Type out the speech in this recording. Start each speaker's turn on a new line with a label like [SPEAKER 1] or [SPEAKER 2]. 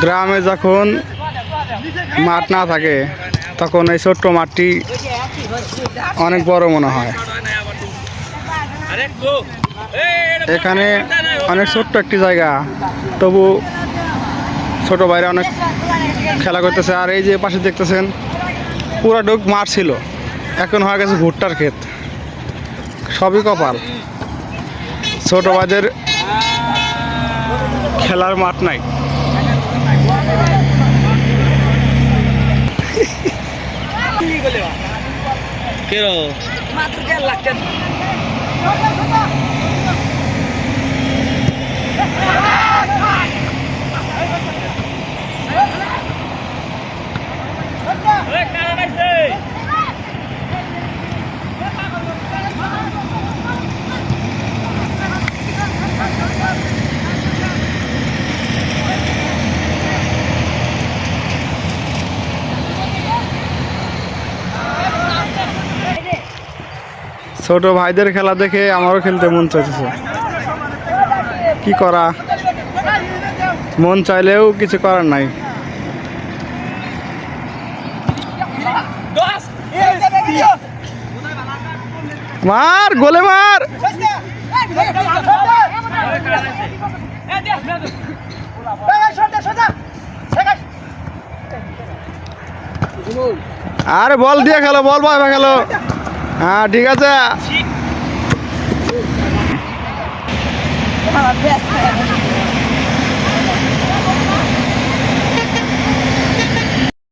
[SPEAKER 1] গ্রামে যখন মাঠ না থাকে তখন এই ছোট্ট মাঠটি অনেক বড় মনে হয়। এখানে অনেক ছোট্ট একটি জায়গা, তবু ছোট বাইরে অনেক খেলা করতেছে। আর এই যে পাশে দেখতেছেন পুরা ডুক মাঠ ছিল, এখন হয়ে গেছে ভুট্টার ক্ষেত। সবই কপাল, ছোট ভাইদের খেলার মাঠ নাই। ছোট ভাইদের খেলা দেখে আমারও খেলতে মন চাইছে, কি করা, মন চাইলেও কিছু করার নাই। মার, গোলে মার। আরে বল দিয়ে খেলো, বল ভাই খেলো। হ্যাঁ ঠিক আছে।